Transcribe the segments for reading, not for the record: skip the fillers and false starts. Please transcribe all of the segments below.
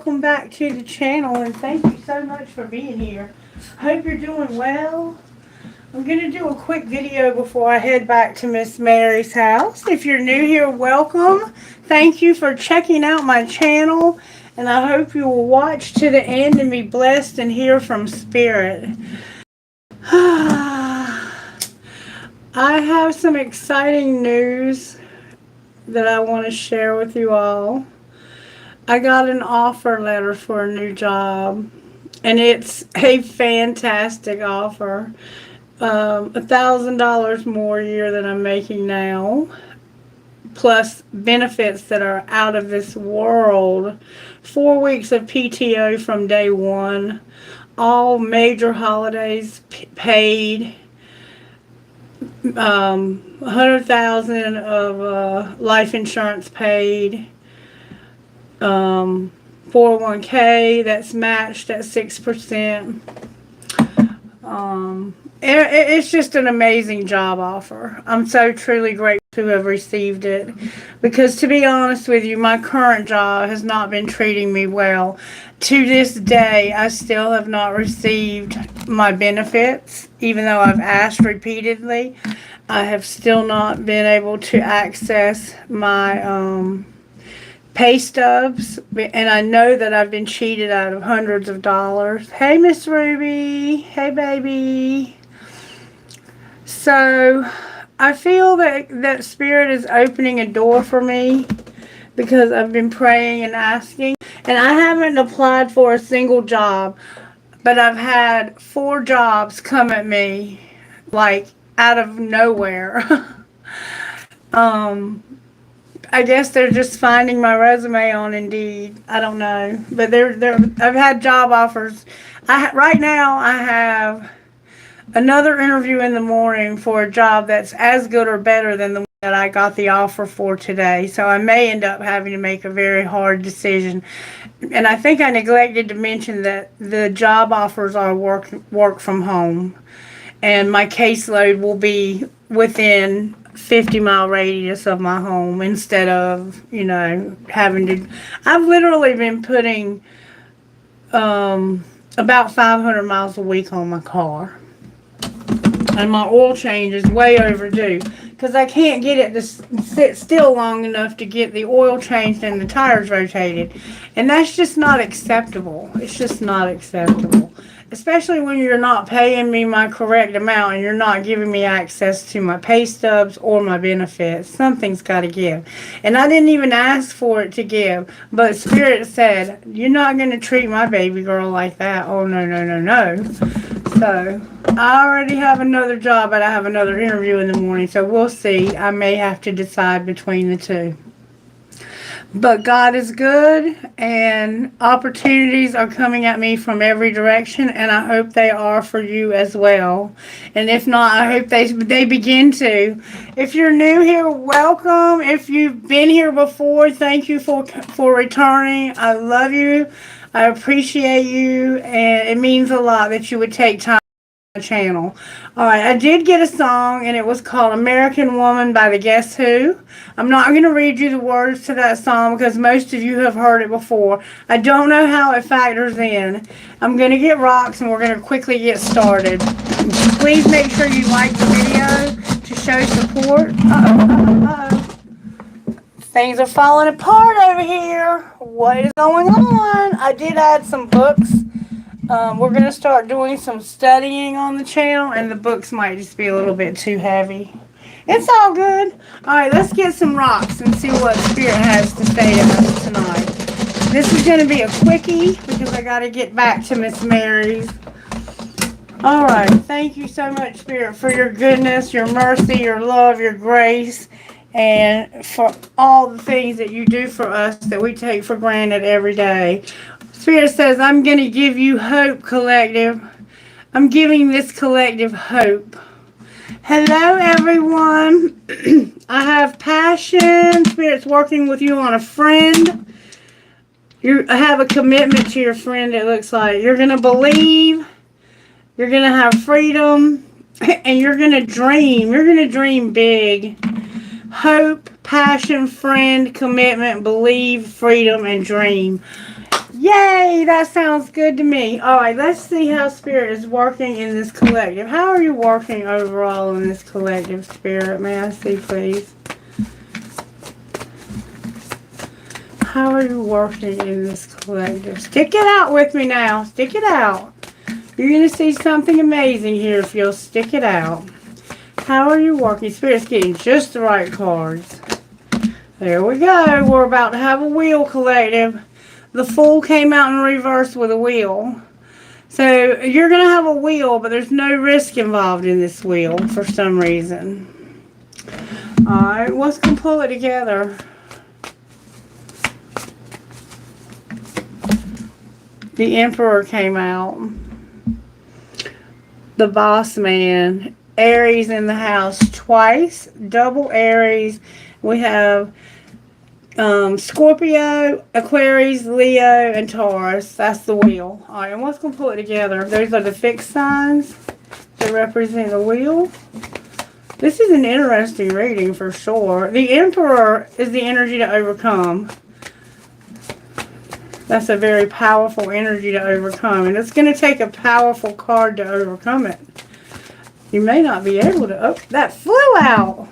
welcome back to the channel, and thank you so much for being here. Hope you're doing well. I'm going to do a quick video before I head back to Miss Mary's house. If you're new here, welcome. Thank you for checking out my channel, and I hope you will watch to the end and be blessed and hear from Spirit. I have some exciting news that I want to share with you all. I got an offer letter for a new job, and it's a fantastic offer. $1,000 more a year than I'm making now, plus benefits that are out of this world. 4 weeks of PTO from day one, all major holidays paid, 100,000 of life insurance paid, 401k that's matched at 6%. It's just an amazing job offer. I'm so truly grateful to have received it, because to be honest with you, my current job has not been treating me well. To this day, I still have not received my benefits, even though I've asked repeatedly. I have still not been able to access my pay stubs, and I know that I've been cheated out of hundreds of dollars. Hey, Miss Ruby. Hey, baby. So I feel that Spirit is opening a door for me, because I've been praying and asking, and I haven't applied for a single job, but I've had 4 jobs come at me like out of nowhere. I guess they're just finding my resume on Indeed. I don't know, but I've had job offers. Right now I have another interview in the morning for a job that's as good or better than the one that I got the offer for today. So I may end up having to make a very hard decision. And I think I neglected to mention that the job offers are work from home, and my caseload will be within 50-mile radius of my home, instead of, having to. I've literally been putting about 500 miles a week on my car, and my oil change is way overdue, because I can't get it to sit still long enough to get the oil changed and the tires rotated, and that's just not acceptable. It's just not acceptable. Especially when you're not paying me my correct amount and you're not giving me access to my pay stubs or my benefits. Something's got to give. And I didn't even ask for it to give. But Spirit said, you're not going to treat my baby girl like that. Oh, no, no, no, no. So I already have another job, but I have another interview in the morning. So we'll see. I may have to decide between the two. But God is good, and opportunities are coming at me from every direction, and I hope they are for you as well. And if not, I hope they begin to. If you're new here, welcome. If you've been here before, thank you for returning. I love you. I appreciate you, and it means a lot that you would take time channel. Alright, I did get a song, and it was called American Woman by the Guess Who. I'm not going to read you the words to that song, because most of you have heard it before. I don't know how it factors in. I'm going to get rocks, and we're going to quickly get started. Please make sure you like the video to show support. Things are falling apart over here. What is going on? I did add some books. We're going to start doing some studying on the channel, and the books might just be a little bit too heavy. It's all good. Alright, let's get some rocks and see what Spirit has to say to us tonight. This is going to be a quickie, because I got to get back to Miss Mary's. Alright, thank you so much, Spirit, for your goodness, your mercy, your love, your grace, and for all the things that you do for us that we take for granted every day. Spirit says, I'm going to give you hope, collective. I'm giving this collective hope. Hello, everyone. I have passion. Spirit's working with you on a friend. You have a commitment to your friend, it looks like. You're going to believe. You're going to have freedom. And you're going to dream. You're going to dream big. Hope, passion, friend, commitment, believe, freedom, and dream. Yay, that sounds good to me. All right, let's see how Spirit is working in this collective. How are you working overall in this collective, Spirit? May I see, please? How are you working in this collective? Stick it out with me now. Stick it out. You're going to see something amazing here if you'll stick it out. How are you working? Spirit's getting just the right cards. There we go. We're about to have a wheel collective. The Fool came out in reverse with a wheel. So you're going to have a wheel, but there's no risk involved in this wheel for some reason. Alright, let's go pull it together. The Emperor came out. The Boss Man. Aries in the house twice. Double Aries. We have Scorpio, Aquarius, Leo, and Taurus. That's the wheel. Alright, and let's go pull it together. Those are the fixed signs that represent the wheel. This is an interesting reading for sure. The Emperor is the energy to overcome. That's a very powerful energy to overcome. And it's going to take a powerful card to overcome it. You may not be able to. Oh, that flew out.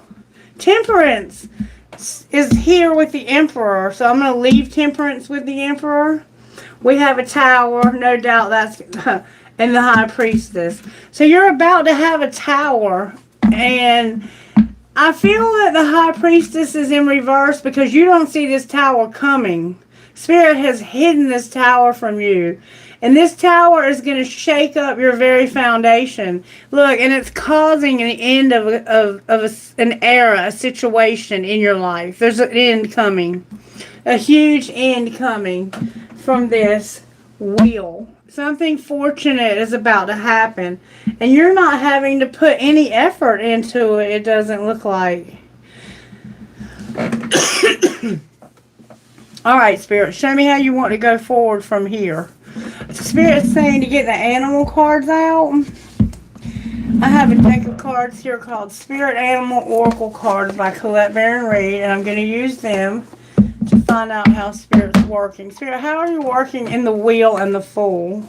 Temperance is here with the Emperor. So I'm going to leave Temperance with the Emperor. We have a Tower. No doubt that's... and the High Priestess. So you're about to have a Tower. And I feel that the High Priestess is in reverse because you don't see this Tower coming. Spirit has hidden this Tower from you. And this Tower is going to shake up your very foundation. Look, and it's causing an end of an era, a situation in your life. There's an end coming. A huge end coming from this wheel. Something fortunate is about to happen. And you're not having to put any effort into it, it doesn't look like. Alright, Spirit, show me how you want to go forward from here. Spirit's saying to get the animal cards out. I have a deck of cards here called Spirit Animal Oracle Cards by Colette Baron Reed, and I'm going to use them to find out how Spirit's working. Spirit, how are you working in the Wheel and the Fool?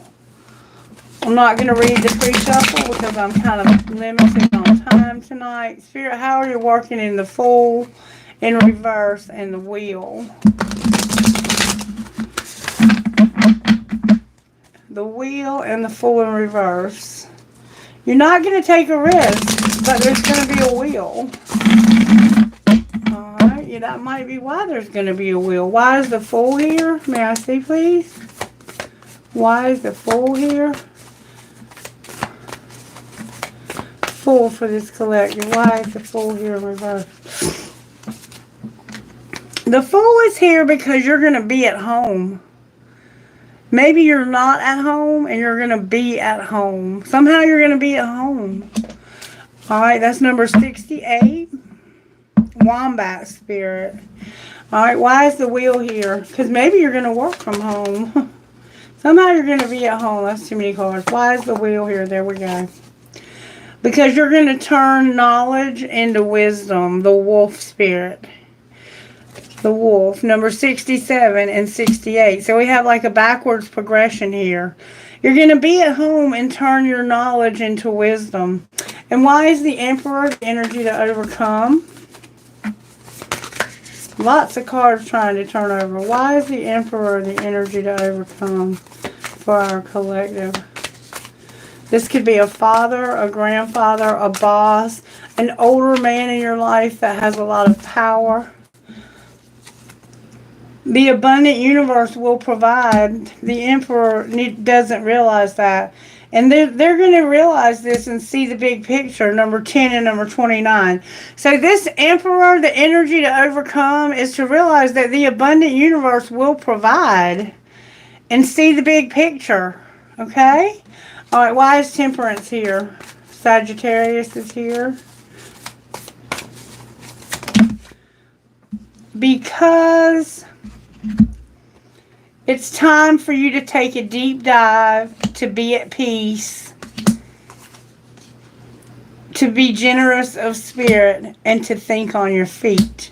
I'm not going to read the pre-shuffle because I'm kind of limited on time tonight. Spirit, how are you working in the Fool, in reverse, and the Wheel? The Wheel and the Fool in reverse. You're not going to take a risk, but there's going to be a wheel. Alright, yeah, that might be why there's going to be a wheel. Why is the Fool here? May I see, please? Why is the Fool here? Fool for this collective. Why is the Fool here in reverse? The Fool is here because you're going to be at home. Maybe you're not at home and you're going to be at home. Somehow you're going to be at home. Alright, that's number 68. Wombat Spirit. Alright, why is the Wheel here? Because maybe you're going to work from home. Somehow you're going to be at home. That's too many cards. Why is the Wheel here? There we go. Because you're going to turn knowledge into wisdom. The Wolf Spirit. The Wolf, number 67 and 68. So we have like a backwards progression here. You're going to be at home and turn your knowledge into wisdom. And why is the Emperor the energy to overcome? Lots of cards trying to turn over. Why is the Emperor the energy to overcome for our collective? This could be a father, a grandfather, a boss, an older man in your life that has a lot of power. The abundant universe will provide. The Emperor doesn't realize that. And they're going to realize this and see the big picture, number 10 and number 29. So this Emperor, the energy to overcome, is to realize that the abundant universe will provide and see the big picture. Okay? All right, why is Temperance here? Sagittarius is here. Because it's time for you to take a deep dive, to be at peace, to be generous of spirit, and to think on your feet.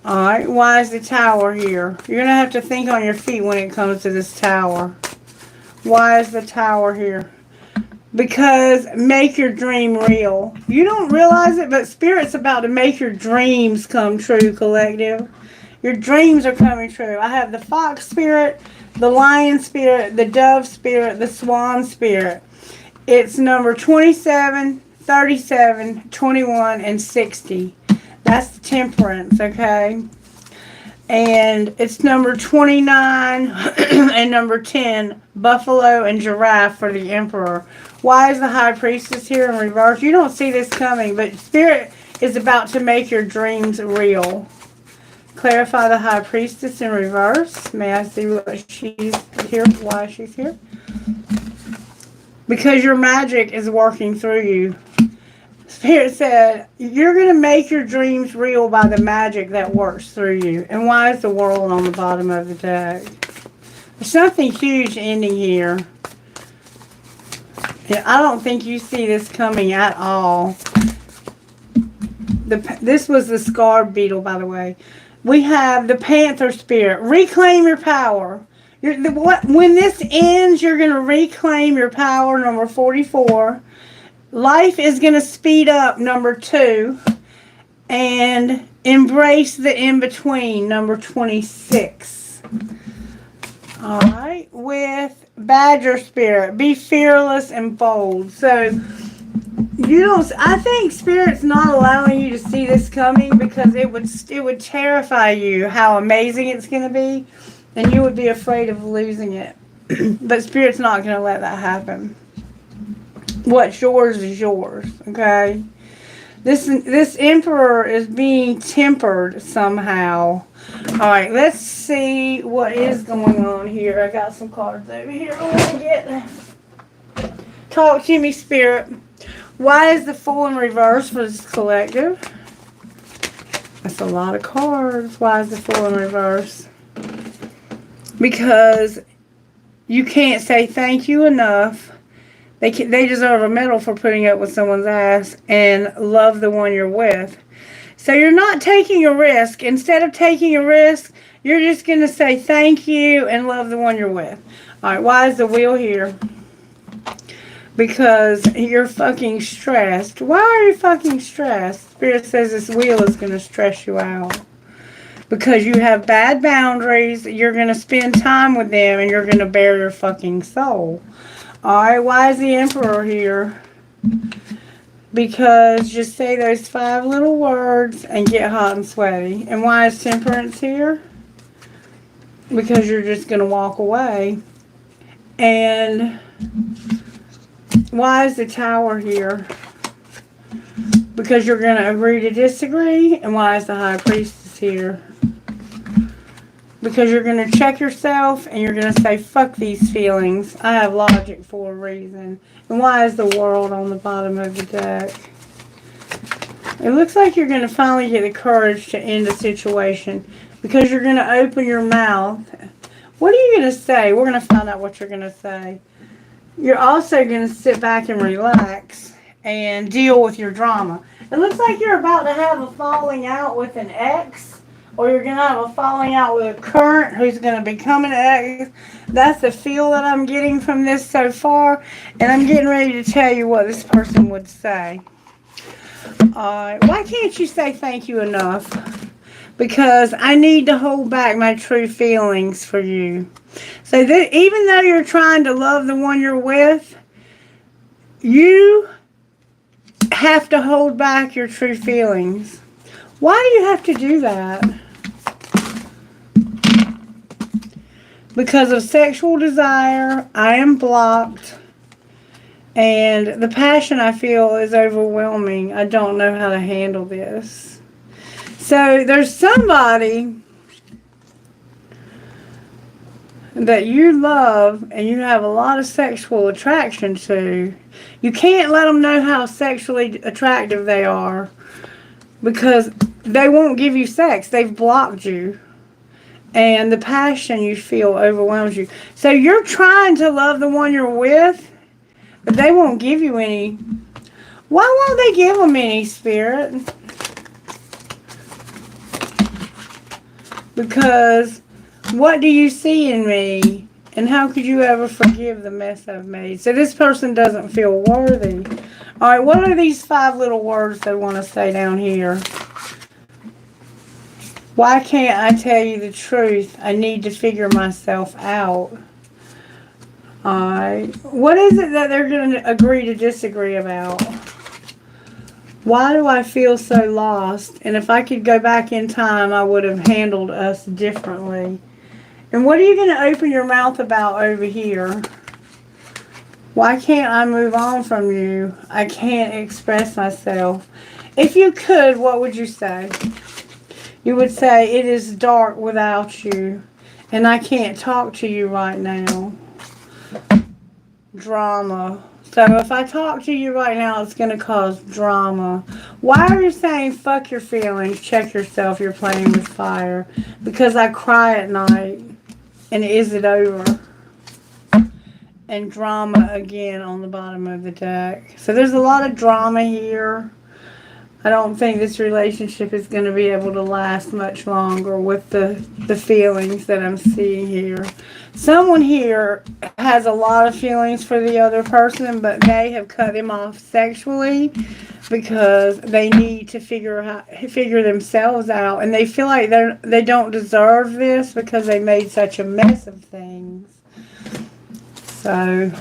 Alright, why is the Tower here? You're going to have to think on your feet when it comes to this Tower. Why is the Tower here? Because make your dream real. You don't realize it, but Spirit's about to make your dreams come true, collective. Your dreams are coming true. I have the Fox Spirit, the Lion Spirit, the Dove Spirit, the Swan Spirit. It's number 27, 37, 21, and 60. That's the Temperance, okay? And it's number 29 and number 10, Buffalo and Giraffe for the Emperor. Why is the High Priestess here in reverse? You don't see this coming, but Spirit is about to make your dreams real. Clarify the High Priestess in reverse. May I see what she's here, why she's here? Because your magic is working through you. Spirit said, you're going to make your dreams real by the magic that works through you. And why is the World on the bottom of the deck? There's something huge ending here. Yeah, I don't think you see this coming at all. This was the scarred beetle, by the way. We have the Panther Spirit. Reclaim your power. When this ends, you're going to reclaim your power, number 44. Life is going to speed up, number 2. And embrace the in-between, number 26. Alright, with Badger Spirit. Be fearless and bold. So, I think Spirit's not allowing you to see this coming because it would terrify you how amazing it's going to be. And you would be afraid of losing it. But Spirit's not going to let that happen. What's yours is yours, okay? This Emperor is being tempered somehow. Alright, let's see what is going on here. I got some cards over here. I want to get... Talk to me, Spirit. Why is the Fool in reverse for this collective? That's a lot of cards. Why is the Fool in reverse? Because you can't say thank you enough. They deserve a medal for putting up with someone's ass and love the one you're with. So you're not taking a risk. Instead of taking a risk, you're just going to say thank you and love the one you're with. Alright, why is the Wheel here? Because you're fucking stressed. Why are you fucking stressed? Spirit says this Wheel is going to stress you out. Because you have bad boundaries, you're going to spend time with them, and you're going to bare your fucking soul. Alright, why is the Emperor here? Because just say those 5 little words and get hot and sweaty. And why is Temperance here? Because you're just going to walk away. And why is the Tower here? Because you're going to agree to disagree. And why is the High Priestess here? Because you're going to check yourself and you're going to say, fuck these feelings. I have logic for a reason. And why is the World on the bottom of the deck? It looks like you're going to finally get the courage to end a situation. Because you're going to open your mouth. What are you going to say? We're going to find out what you're going to say. You're also going to sit back and relax and deal with your drama. It looks like you're about to have a falling out with an ex. Or you're going to have a falling out with a current who's going to become an ex. That's the feel that I'm getting from this so far. And I'm getting ready to tell you what this person would say. Why can't you say thank you enough? Because I need to hold back my true feelings for you. So that even though you're trying to love the one you're with, you have to hold back your true feelings. Why do you have to do that? Because of sexual desire, I am blocked. And the passion I feel is overwhelming. I don't know how to handle this. So there's somebody that you love and you have a lot of sexual attraction to. You can't let them know how sexually attractive they are. Because they won't give you sex. They've blocked you. And the passion you feel overwhelms you. So you're trying to love the one you're with, but they won't give you any. Why won't they give them any, Spirit? Because what do you see in me? And how could you ever forgive the mess I've made? So this person doesn't feel worthy. All right, what are these 5 little words they want to say down here? Why can't I tell you the truth? I need to figure myself out. Alright. What is it that they're going to agree to disagree about? Why do I feel so lost? And if I could go back in time, I would have handled us differently. And what are you going to open your mouth about over here? Why can't I move on from you? I can't express myself. If you could, what would you say? You would say, it is dark without you, and I can't talk to you right now. Drama. So if I talk to you right now, it's going to cause drama. Why are you saying, fuck your feelings, check yourself, you're playing with fire? Because I cry at night, and is it over? And drama again on the bottom of the deck. So there's a lot of drama here. I don't think this relationship is going to be able to last much longer with the feelings that I'm seeing here. Someone here has a lot of feelings for the other person, but they have cut them off sexually because they need to figure themselves out, and they feel like they don't deserve this because they made such a mess of things. So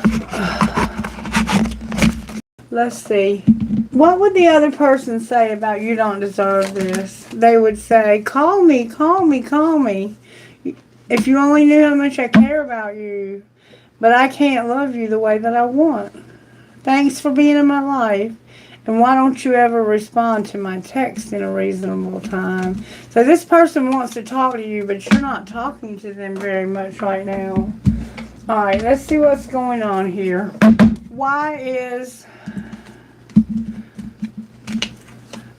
let's see. What would the other person say about you don't deserve this? They would say, call me, call me, call me. If you only knew how much I care about you. But I can't love you the way that I want. Thanks for being in my life. And why don't you ever respond to my text in a reasonable time? So this person wants to talk to you, but you're not talking to them very much right now. Alright, let's see what's going on here. Why is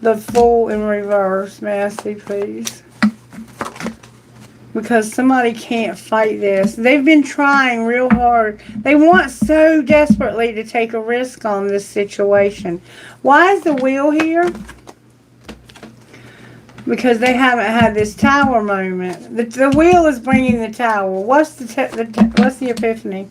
the Fool in reverse? May I see, please? Because somebody can't fight this. They've been trying real hard. They want so desperately to take a risk on this situation. Why is the Wheel here? Because they haven't had this Tower moment. The Wheel is bringing the Tower. What's the epiphany?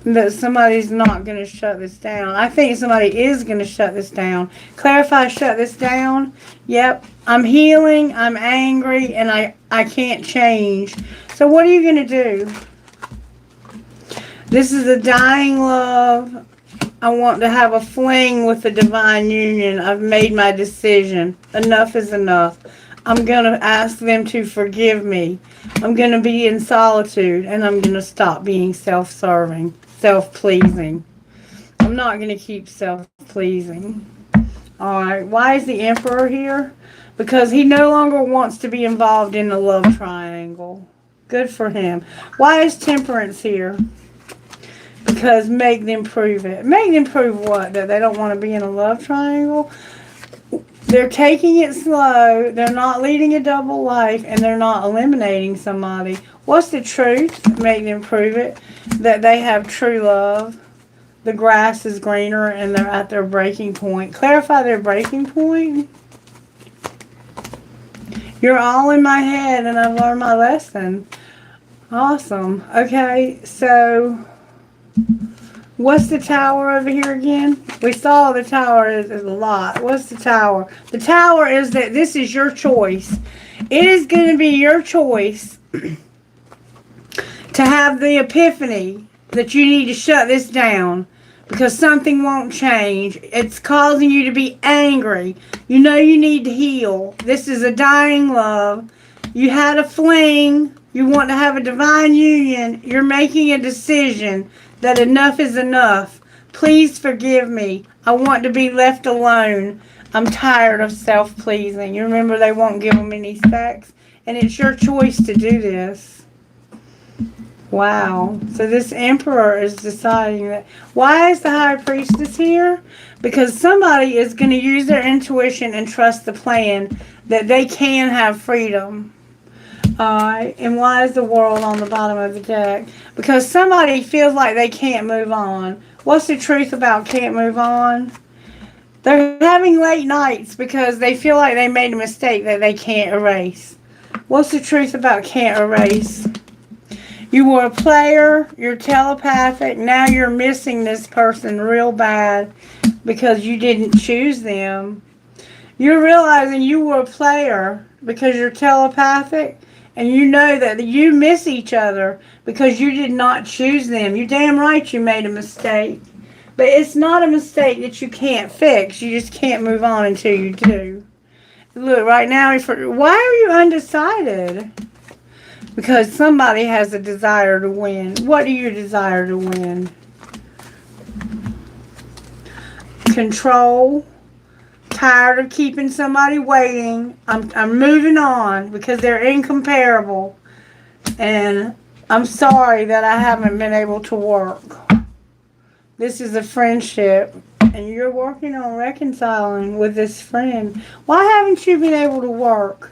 That somebody's not going to shut this down. I think somebody is going to shut this down. Clarify, shut this down. Yep. I'm healing. I'm angry. And I can't change. So what are you going to do? This is a dying love. I want to have a fling with the divine union. I've made my decision. Enough is enough. I'm going to ask them to forgive me. I'm going to be in solitude. And I'm going to stop being self-serving. Self-pleasing. I'm not going to keep self-pleasing. Alright, why is the Emperor here? Because he no longer wants to be involved in the love triangle. Good for him. Why is Temperance here? Because make them prove it. Make them prove what? That they don't want to be in a love triangle? They're taking it slow. They're not leading a double life. And they're not eliminating somebody. What's the truth? Make them prove it. That they have true love. The grass is greener and they're at their breaking point. Clarify their breaking point. You're all in my head and I've learned my lesson. Awesome. Okay, so what's the Tower over here again? We saw the Tower is a lot. What's the Tower? The Tower is that this is your choice. It is going to be your choice to have the epiphany that you need to shut this down because something won't change. It's causing you to be angry. You know you need to heal. This is a dying love. You had a fling. You want to have a divine union. You're making a decision that enough is enough. Please forgive me. I want to be left alone. I'm tired of self-pleasing. You remember they won't give them any sex? And it's your choice to do this. Wow. So this Emperor is deciding that. Why is the High Priestess here? Because somebody is going to use their intuition and trust the plan that they can have freedom. Alright. And why is the World on the bottom of the deck? Because somebody feels like they can't move on. What's the truth about can't move on? They're having late nights because they feel like they made a mistake that they can't erase. What's the truth about can't erase? You were a player, you're telepathic, now you're missing this person real bad because you didn't choose them. You're realizing you were a player because you're telepathic, and you know that you miss each other because you did not choose them. You're damn right you made a mistake. But it's not a mistake that you can't fix. You just can't move on until you do. Look, right now, why are you undecided? Because somebody has a desire to win. What do you desire to win? Control. Tired of keeping somebody waiting. I'm moving on because they're incomparable. And I'm sorry that I haven't been able to work. This is a friendship. And you're working on reconciling with this friend. Why haven't you been able to work?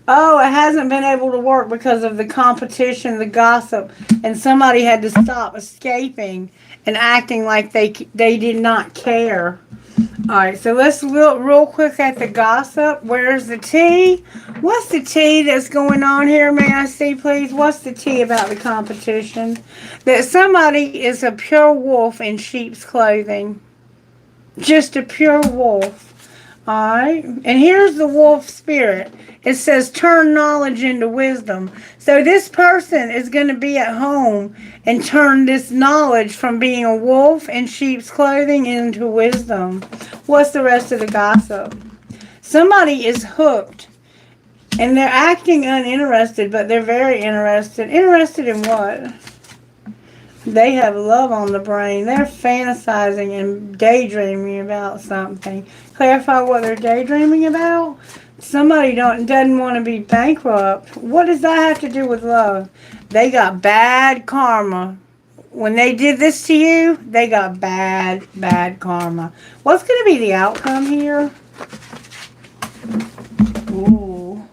Oh, it hasn't been able to work because of the competition, the gossip, and somebody had to stop escaping and acting like they did not care. All right, so let's look real quick at the gossip. Where's the tea? What's the tea that's going on here? May I see, please? What's the tea about the competition? That somebody is a pure wolf in sheep's clothing. Just a pure wolf. Alright, and here's the wolf spirit. It says turn knowledge into wisdom. So this person is going to be at home and turn this knowledge from being a wolf in sheep's clothing into wisdom. What's the rest of the gossip? Somebody is hooked and they're acting uninterested, but they're very interested. Interested in what? They have love on the brain. They're fantasizing and daydreaming about something. Clarify what they're daydreaming about. Somebody doesn't want to be bankrupt. What does that have to do with love? They got bad karma. When they did this to you, they got bad karma. What's going to be the outcome here? Ooh.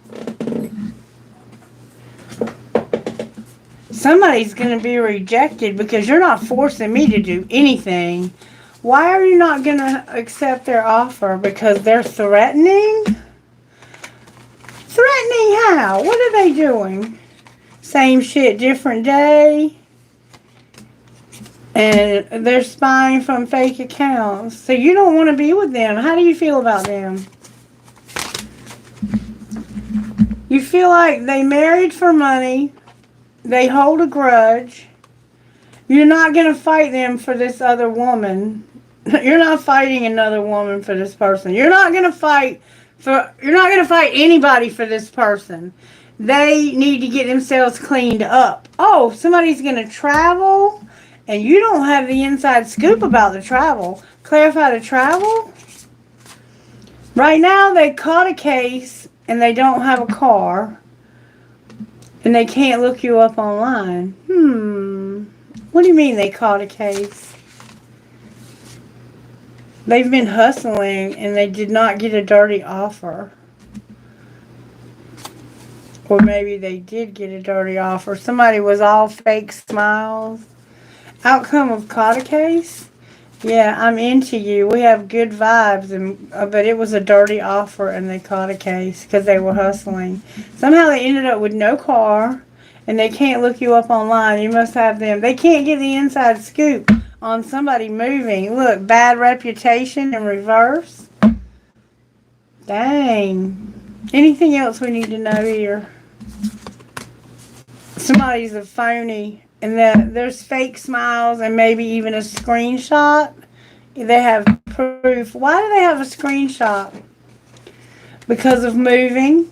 Somebody's going to be rejected because you're not forcing me to do anything. Why are you not going to accept their offer? Because they're threatening? Threatening how? What are they doing? Same shit, different day? And they're spying from fake accounts. So you don't want to be with them. How do you feel about them? You feel like they married for money. They hold a grudge. You're not going to fight them for this other woman. You're not fighting another woman for this person. You're not going to fight anybody for this person. They need to get themselves cleaned up. Oh, somebody's going to travel and you don't have the inside scoop about the travel. Clarify the travel. Right now they caught a case and they don't have a car. And they can't look you up online. What do you mean they caught a case? They've been hustling and they did not get a dirty offer. Or maybe they did get a dirty offer. Somebody was all fake smiles. Outcome of caught a case? Yeah, I'm into you. We have good vibes, but it was a dirty offer and they caught a case because they were hustling. Somehow they ended up with no car and they can't look you up online. You must have them. They can't get the inside scoop on somebody moving. Look, bad reputation in reverse. Dang. Anything else we need to know here? Somebody's a phony. And there's fake smiles and maybe even a screenshot. They have proof. Why do they have a screenshot? Because of moving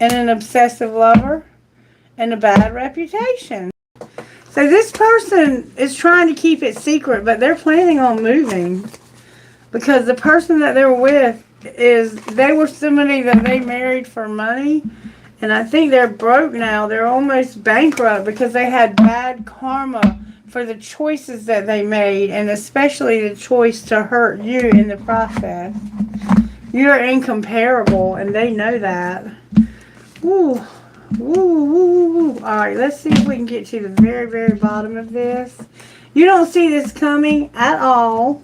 and an obsessive lover and a bad reputation. So this person is trying to keep it secret, but they're planning on moving. Because the person that they're with they were somebody that they married for money. And I think they're broke now. They're almost bankrupt because they had bad karma for the choices that they made. And especially the choice to hurt you in the process. You're incomparable and they know that. Ooh. Ooh, ooh, ooh. Alright, let's see if we can get to the very, very bottom of this. You don't see this coming at all.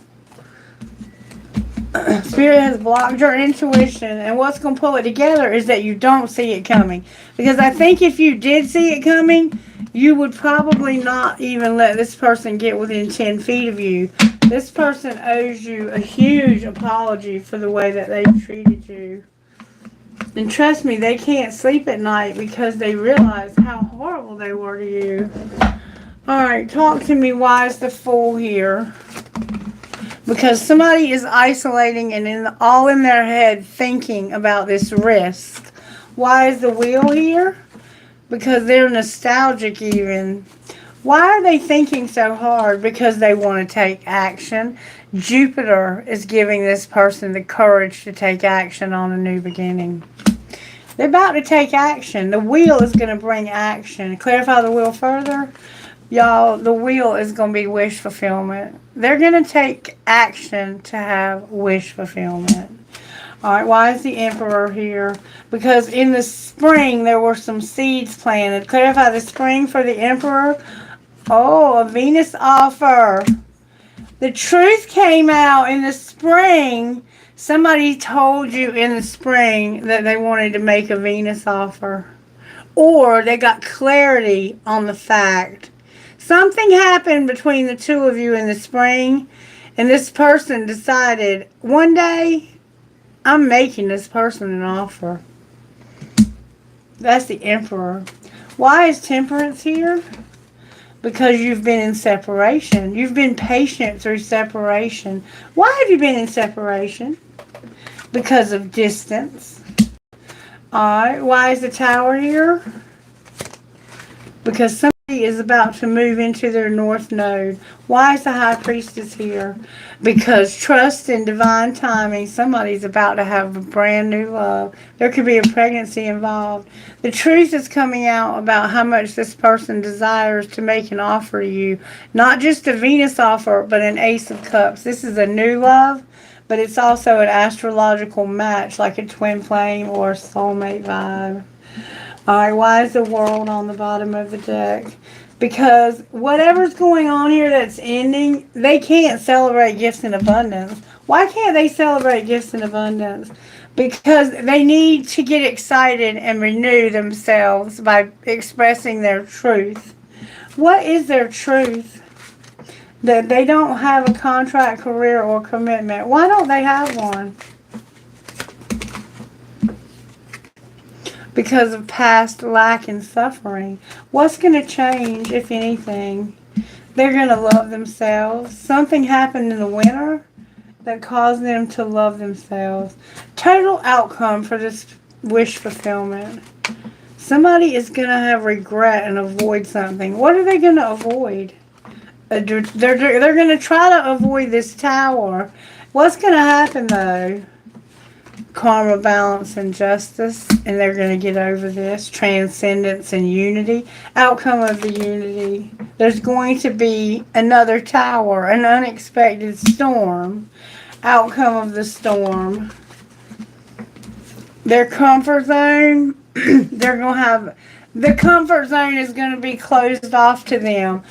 Spirit has blocked your intuition, and what's going to pull it together is that you don't see it coming. Because I think if you did see it coming, you would probably not even let this person get within 10 feet of you. This person owes you a huge apology for the way that they've treated you. And trust me, they can't sleep at night because they realize how horrible they were to you. Alright, talk to me. Why is the Fool here? Because somebody is isolating and all in their head thinking about this risk. Why is the Wheel here? Because they're nostalgic even. Why are they thinking so hard? Because they want to take action. Jupiter is giving this person the courage to take action on a new beginning. They're about to take action. The Wheel is going to bring action. Clarify the Wheel further. Y'all, the Wheel is going to be wish fulfillment. They're going to take action to have wish fulfillment. Alright, why is the Emperor here? Because in the spring, there were some seeds planted. Clarify the spring for the Emperor. Oh, a Venus offer. The truth came out in the spring. Somebody told you in the spring that they wanted to make a Venus offer. Or they got clarity on the fact. Something happened between the two of you in the spring, and this person decided, one day, I'm making this person an offer. That's the Emperor. Why is Temperance here? Because you've been in separation. You've been patient through separation. Why have you been in separation? Because of distance. Alright, why is the Tower here? Because somebody is about to move into their North Node. Why is the High Priestess here? Because trust in divine timing. Somebody's about to have a brand new love. There could be a pregnancy involved. The truth is coming out about how much this person desires to make an offer to you. Not just a Venus offer, but an Ace of Cups. This is a new love, but it's also an astrological match, like a twin flame or a soulmate vibe. Alright, why is the World on the bottom of the deck? Because whatever's going on here that's ending, they can't celebrate gifts in abundance. Why can't they celebrate gifts in abundance? Because they need to get excited and renew themselves by expressing their truth. What is their truth? That they don't have a contract, career, or commitment. Why don't they have one? Because of past lack and suffering. What's going to change, if anything? They're going to love themselves. Something happened in the winter that caused them to love themselves. Total outcome for this wish fulfillment. Somebody is going to have regret and avoid something. What are they going to avoid? They're going to try to avoid this Tower. What's going to happen, though? Karma, balance, and justice, and they're going to get over this. Transcendence and unity. Outcome of the unity. There's going to be another Tower, an unexpected storm. Outcome of the storm. Their comfort zone, they're going to have, the comfort zone is going to be closed off to them.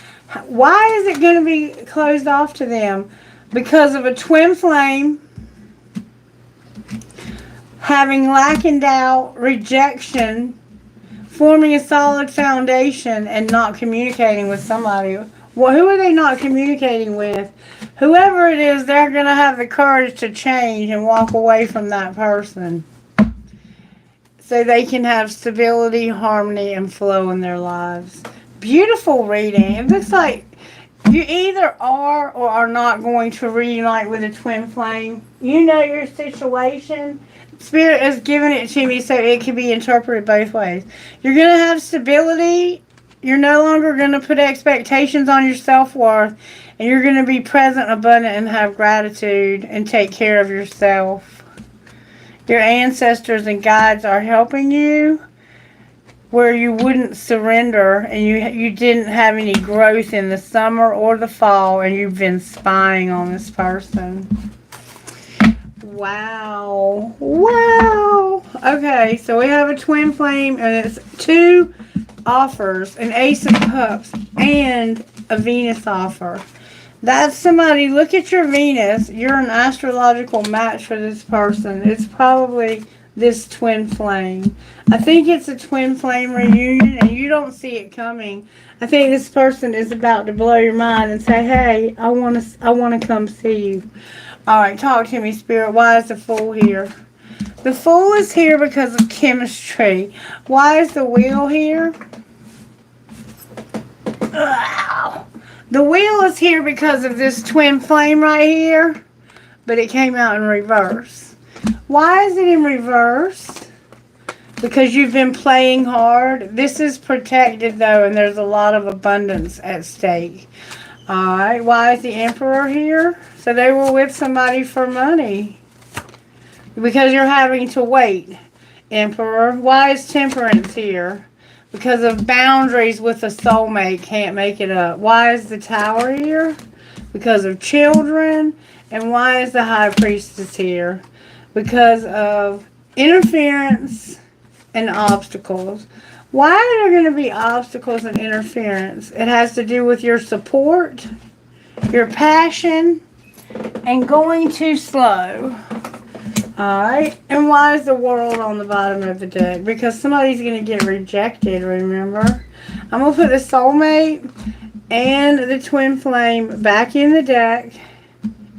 Why is it going to be closed off to them? Because of a twin flame, having lack and doubt, rejection, forming a solid foundation, and not communicating with somebody. Well, who are they not communicating with? Whoever it is, they're going to have the courage to change and walk away from that person. So they can have stability, harmony, and flow in their lives. Beautiful reading. It looks like you either are or are not going to reunite with a twin flame. You know your situation. Spirit has given it to me so it can be interpreted both ways. You're going to have stability. You're no longer going to put expectations on your self-worth. And you're going to be present, abundant, and have gratitude and take care of yourself. Your ancestors and guides are helping you where you wouldn't surrender and you didn't have any growth in the summer or the fall, and you've been spying on this person. Wow. Wow. Okay, so we have a twin flame, and it's two offers, an Ace of Cups and a Venus offer. That's somebody. Look at your Venus. You're an astrological match for this person. It's probably this twin flame. I think it's a twin flame reunion and you don't see it coming. I think this person is about to blow your mind and say, hey, I want to come see you. All right, talk to me, Spirit. Why is the Fool here? The Fool is here because of chemistry. Why is the Wheel here? Ugh. The Wheel is here because of this twin flame right here, but it came out in reverse. Why is it in reverse? Because you've been playing hard. This is protected though, and there's a lot of abundance at stake. Alright, why is the Emperor here? So they were with somebody for money. Because you're having to wait, Emperor. Why is Temperance here? Because of boundaries with a soulmate, can't make it up. Why is the Tower here? Because of children. And why is the High Priestess here? Because of interference and obstacles. Why are there going to be obstacles and interference? It has to do with your support, your passion, and going too slow. Alright, and why is the World on the bottom of the deck? Because somebody's going to get rejected, remember? I'm going to put the Soulmate and the Twin Flame back in the deck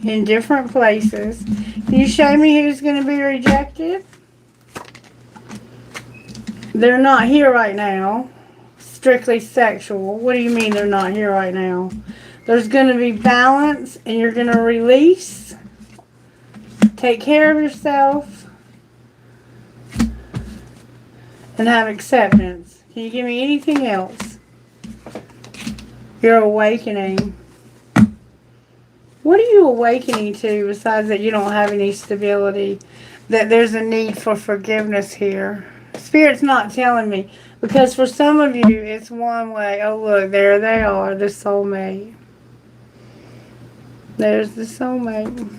in different places. Can you show me who's going to be rejected? They're not here right now. Strictly sexual. What do you mean they're not here right now? There's going to be balance and you're going to release. Take care of yourself. And have acceptance. Can you give me anything else? You're awakening. What are you awakening to besides that you don't have any stability? That there's a need for forgiveness here. Spirit's not telling me. Because for some of you, it's one way. Oh, look, there they are, the soulmate. There's the soulmate.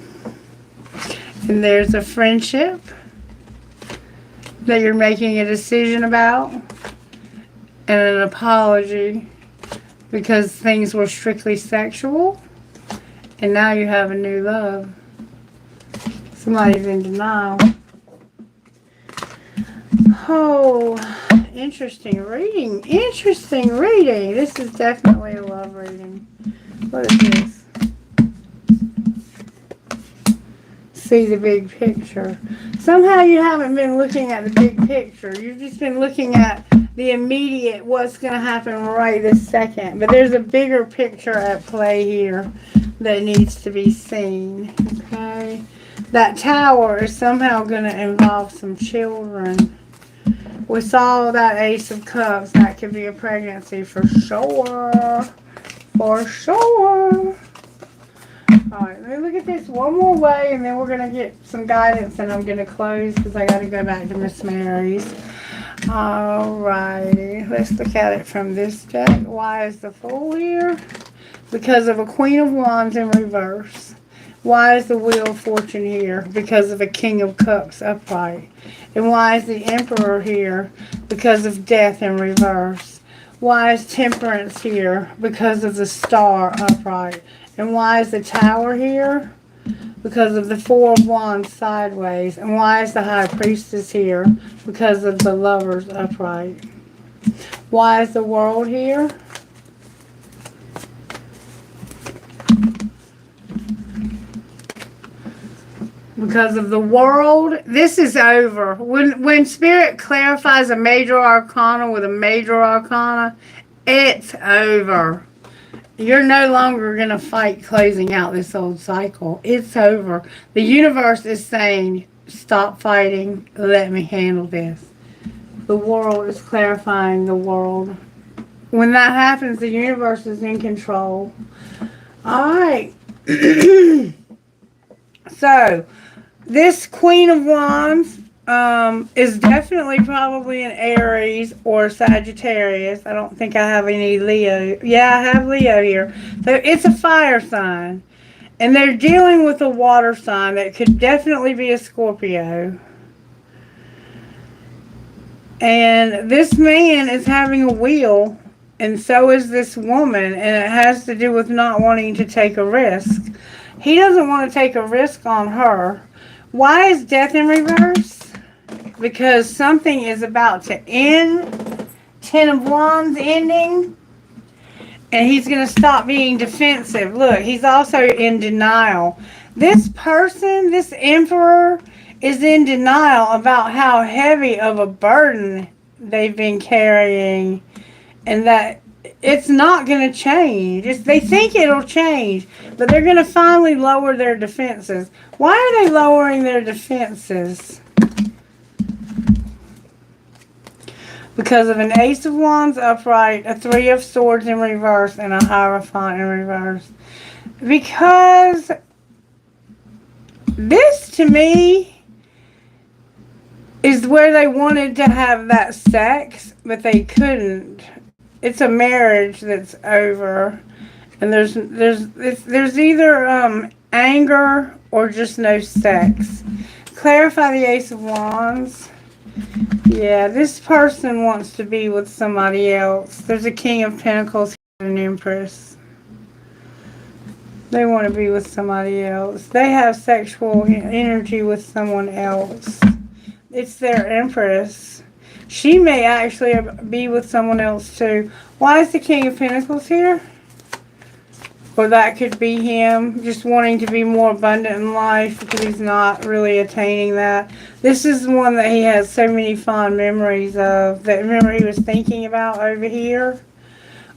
And there's a friendship that you're making a decision about. And an apology because things were strictly sexual. And now you have a new love. Somebody's in denial. Oh, interesting reading. Interesting reading. This is definitely a love reading. What is this? See the big picture. Somehow you haven't been looking at the big picture. You've just been looking at the immediate, what's going to happen right this second. But there's a bigger picture at play here that needs to be seen. Okay? That Tower is somehow going to involve some children. We saw that Ace of Cups. That could be a pregnancy for sure. For sure. Alright, let me look at this one more way and then we're going to get some guidance and I'm going to close because I got to go back to Miss Mary's. Alrighty, let's look at it from this deck. Why is the Fool here? Because of a Queen of Wands in reverse. Why is the Wheel of Fortune here? Because of a King of Cups upright. And why is the Emperor here? Because of Death in reverse. Why is Temperance here? Because of the Star upright. And why is the Tower here? Because of the Four of Wands sideways. And why is the High Priestess here? Because of the Lovers upright. Why is the World here? Because of the World. This is over. When Spirit clarifies a major arcana with a major arcana, it's over. You're no longer going to fight closing out this old cycle. It's over. The universe is saying, stop fighting. Let me handle this. The World is clarifying the world. When that happens, the universe is in control. Alright. So, this Queen of Wands is definitely probably an Aries or Sagittarius. I don't think I have any Leo. Yeah, I have Leo here. So it's a fire sign. And they're dealing with a water sign that could definitely be a Scorpio. And this man is having a wheel And so is this woman, and it has to do with not wanting to take a risk. He doesn't want to take a risk on her. Why is death in reverse? Because something is about to end. 10 of Wands ending. And he's going to stop being defensive. Look, he's also in denial. This person, this emperor, is in denial about how heavy of a burden they've been carrying. And that it's not going to change. They think it'll change. But they're going to finally lower their defenses. Why are they lowering their defenses? Because of an Ace of Wands upright, a Three of Swords in reverse, and a Hierophant in reverse. Because this, to me, is where they wanted to have that sex, but they couldn't. It's a marriage that's over, and there's either anger or just no sex. Clarify the Ace of Wands. Yeah, this person wants to be with somebody else. There's a King of Pentacles and an Empress. They want to be with somebody else. They have sexual energy with someone else. It's their Empress. She may actually be with someone else too. Why is the King of Pentacles here? Or that could be him just wanting to be more abundant in life because he's not really attaining that. This is one that he has so many fond memories of. That remember he was thinking about over here.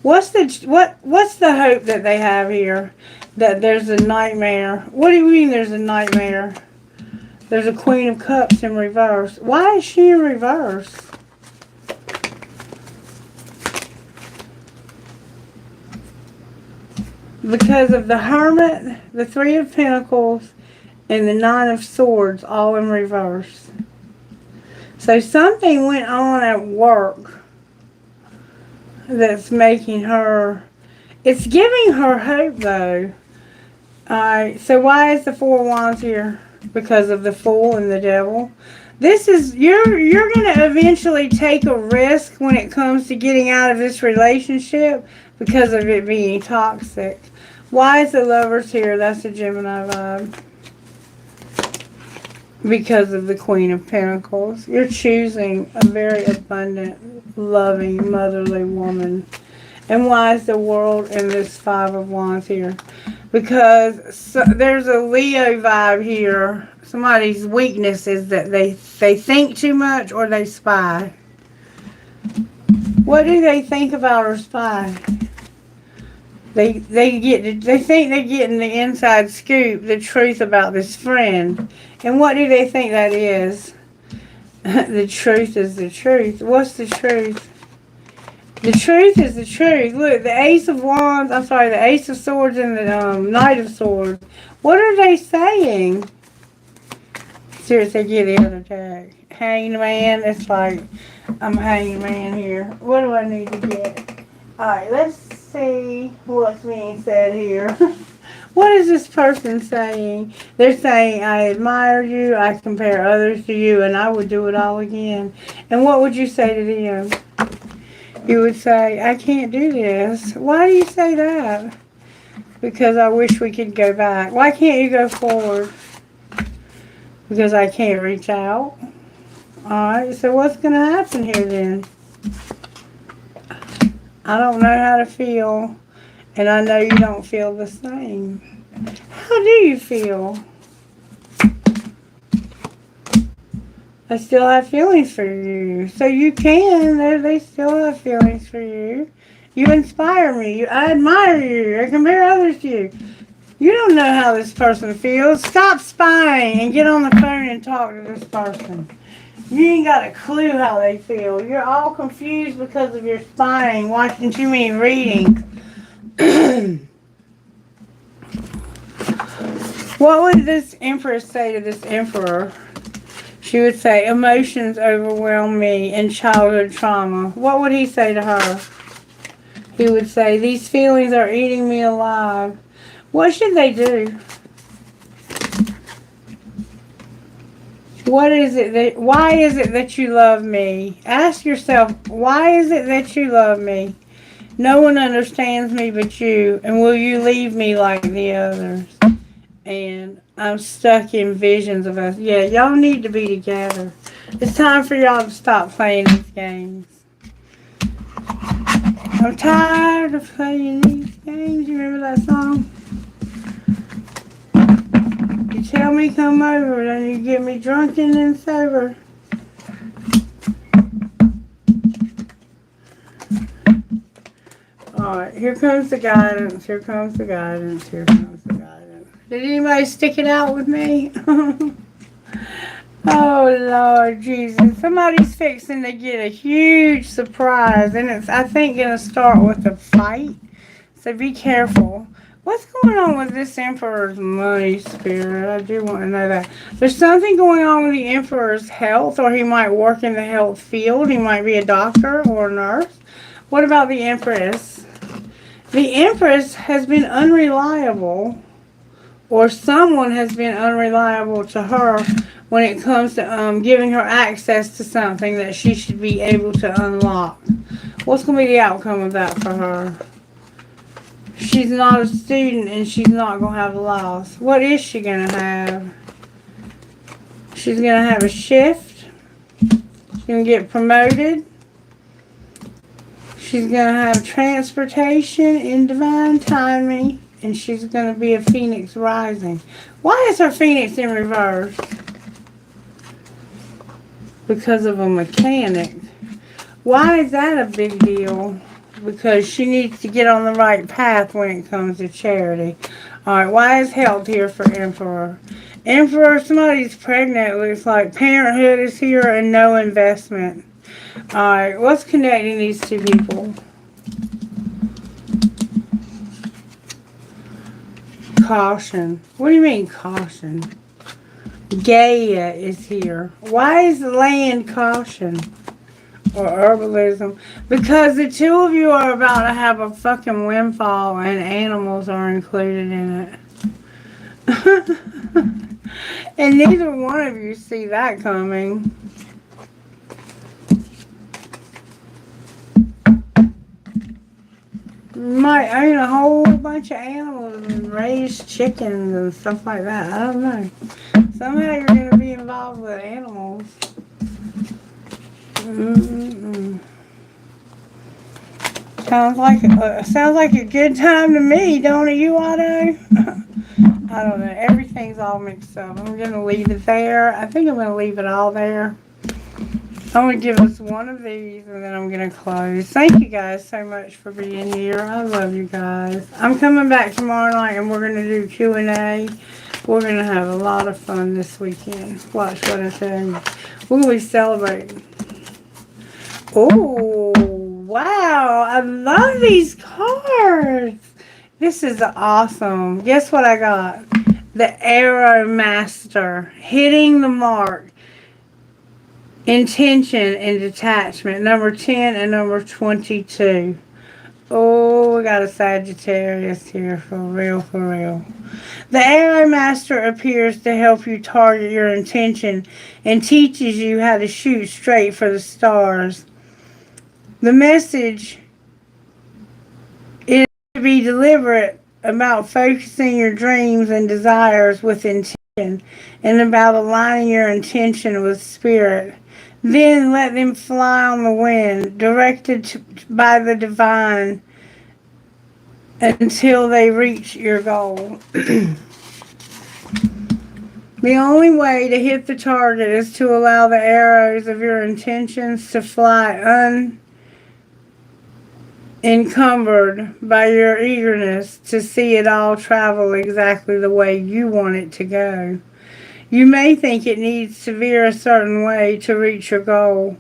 What's the hope that they have here? That there's a nightmare. What do you mean there's a nightmare? There's a Queen of Cups in reverse. Why is she in reverse? Because of the Hermit, the Three of Pentacles, and the Nine of Swords all in reverse. So something went on at work that's making her, it's giving her hope though. Alright, so why is the Four of Wands here? Because of the Fool and the Devil. This is, you're going to eventually take a risk when it comes to getting out of this relationship because of it being toxic. Why is the Lovers here? That's a Gemini vibe. Because of the Queen of Pentacles. You're choosing a very abundant, loving, motherly woman. And why is the World and this Five of Wands here? Because there's a Leo vibe here. Somebody's weakness is that they think too much or they spy. What do they think about or spy? They think they're getting the inside scoop, the truth about this friend. And what do they think that is? The truth is the truth. What's the truth? The truth is the truth. Look, the Ace of Wands, the Ace of Swords and the Knight of Swords. What are they saying? Seriously, get the other tag. Hanged Man. It's like, I'm Hanged Man here. What do I need to get? Alright, let's see what's being said here. What is this person saying? They're saying, I admire you, I compare others to you, and I would do it all again. And what would you say to them? You would say, I can't do this. Why do you say that? Because I wish we could go back. Why can't you go forward? Because I can't reach out. Alright, so what's going to happen here then? I don't know how to feel. And I know you don't feel the same. How do you feel? I still have feelings for you. So you can. They still have feelings for you. You inspire me. I admire you. I compare others to you. You don't know how this person feels. Stop spying and get on the phone and talk to this person. You ain't got a clue how they feel. You're all confused because of your spying, watching too many readings. What would this Empress say to this Emperor? She would say, emotions overwhelm me and childhood trauma. What would he say to her? He would say, these feelings are eating me alive. What should they do? Why is it that you love me? Ask yourself, why is it that you love me? No one understands me but you, and will you leave me like the others? And I'm stuck in visions of us. Yeah, y'all need to be together. It's time for y'all to stop playing these games. I'm tired of playing these games. You remember that song? You tell me come over, then you get me drunken and sober. Alright, here comes the guidance, here comes the guidance, here comes the guidance. Did anybody stick it out with me? Oh, Lord Jesus. Somebody's fixing to get a huge surprise, and it's, I think, going to start with a fight. So be careful. What's going on with this Emperor's money, Spirit? I do want to know that. There's something going on with the Emperor's health, or he might work in the health field. He might be a doctor or a nurse. What about the Empress? The Empress has been unreliable, or someone has been unreliable to her when it comes to giving her access to something that she should be able to unlock. What's going to be the outcome of that for her? She's not a student and she's not going to have a loss. What is she going to have? She's going to have a shift. She's going to get promoted. She's going to have transportation in divine timing. And she's going to be a phoenix rising. Why is her phoenix in reverse? Because of a mechanic. Why is that a big deal? Because she needs to get on the right path when it comes to charity. Alright, why is health here for Emperor? Emperor, somebody's pregnant. It looks like parenthood is here and no investment. Alright, what's connecting these two people? Caution. What do you mean caution? Gaia is here. Why is the land caution? Or herbalism? Because the two of you are about to have a fucking windfall and animals are included in it. And neither one of you see that coming. You might own a whole bunch of animals and raise chickens and stuff like that. I don't know. Somehow you're going to be involved with animals. Sounds like a good time to me, don't it, you Otto? I don't know. Everything's all mixed up. I'm going to leave it there. I think I'm going to leave it all there. I'm going to give us one of these and then I'm going to close. Thank you guys so much for being here. I love you guys. I'm coming back tomorrow night and we're going to do Q&A. We're going to have a lot of fun this weekend. Watch what I tell you. We're going to be celebrating. Oh, wow. I love these cards. This is awesome. Guess what I got? The Arrow Master. Hitting the mark. Intention and detachment. Number 10 and number 22. Oh, we got a Sagittarius here. For real, for real. The Arrow Master appears to help you target your intention and teaches you how to shoot straight for the stars. The message is to be deliberate about focusing your dreams and desires with intention and about aligning your intention with spirit. Then let them fly on the wind, directed by the divine until they reach your goal. The only way to hit the target is to allow the arrows of your intentions to fly unencumbered by your eagerness to see it all travel exactly the way you want it to go. You may think it needs to veer a certain way to reach your goal,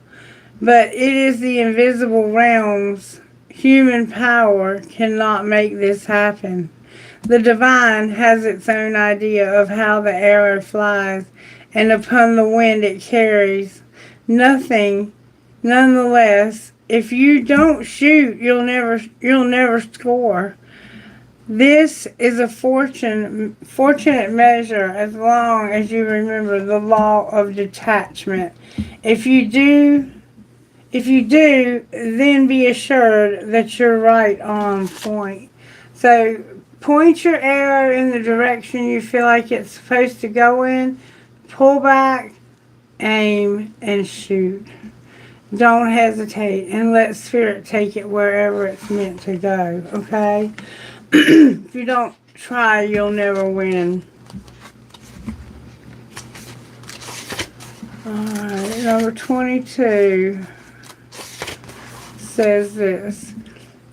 but it is the invisible realms. Human power cannot make this happen. The divine has its own idea of how the arrow flies, and upon the wind it carries. Nothing, nonetheless, if you don't shoot, you'll never score. This is a fortunate measure as long as you remember the law of detachment. If you If you do, then be assured that you're right on point. So point your arrow in the direction you feel like it's supposed to go in, pull back, aim, and shoot. Don't hesitate and let Spirit take it wherever it's meant to go, okay? If you don't try, you'll never win. Alright, number 22 says this.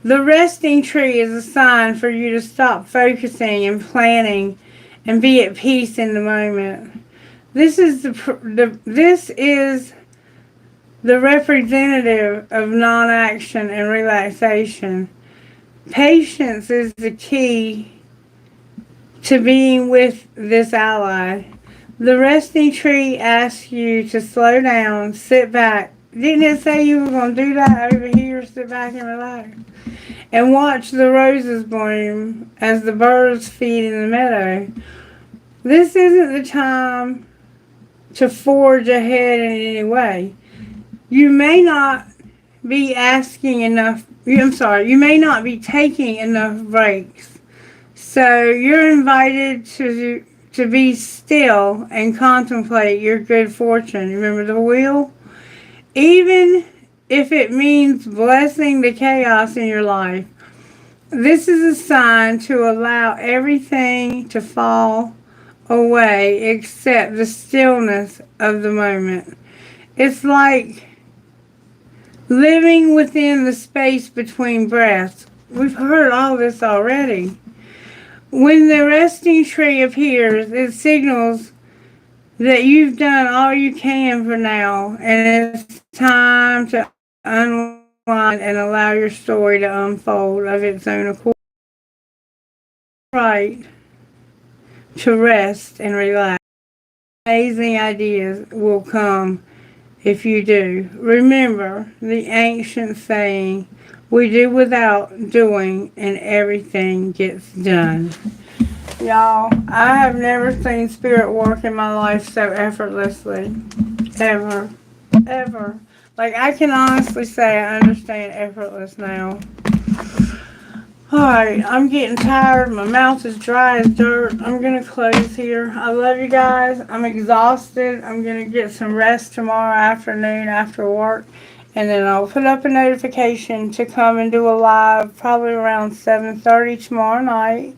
The resting tree is a sign for you to stop focusing and planning and be at peace in the moment. This is the representative of non-action and relaxation. Patience is the key to being with this ally. The resting tree asks you to slow down, sit back. Didn't it say you were going to do that over here? Sit back and relax. And watch the roses bloom as the birds feed in the meadow. This isn't the time to forge ahead in any way. You may not be you may not be taking enough breaks. So you're invited to be still and contemplate your good fortune. Remember the wheel? Even if it means blessing the chaos in your life. This is a sign to allow everything to fall away except the stillness of the moment. It's like living within the space between breaths. We've heard all this already. When the resting tree appears, it signals that you've done all you can for now, and it's time to unwind and allow your story to unfold of its own accord. Right to rest and relax. Amazing ideas will come if you do. Remember the ancient saying, we do without doing and everything gets done. Y'all, I have never seen Spirit work in my life so effortlessly. Ever. Ever. Like, I can honestly say I understand effortless now. Alright, I'm getting tired. My mouth is dry as dirt. I'm going to close here. I love you guys. I'm exhausted. I'm going to get some rest tomorrow afternoon after work. And then I'll put up a notification to come and do a live probably around 7:30 tomorrow night.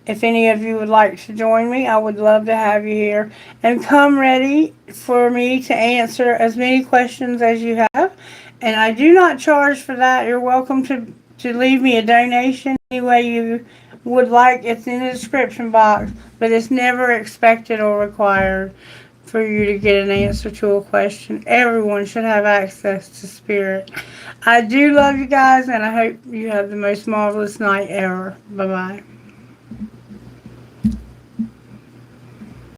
If any of you would like to join me, I would love to have you here. And come ready for me to answer as many questions as you have. And I do not charge for that. You're welcome to leave me a donation any way you would like. It's in the description box, but it's never expected or required for you to get an answer to a question. Everyone should have access to Spirit. I do love you guys, and I hope you have the most marvelous night ever. Bye-bye.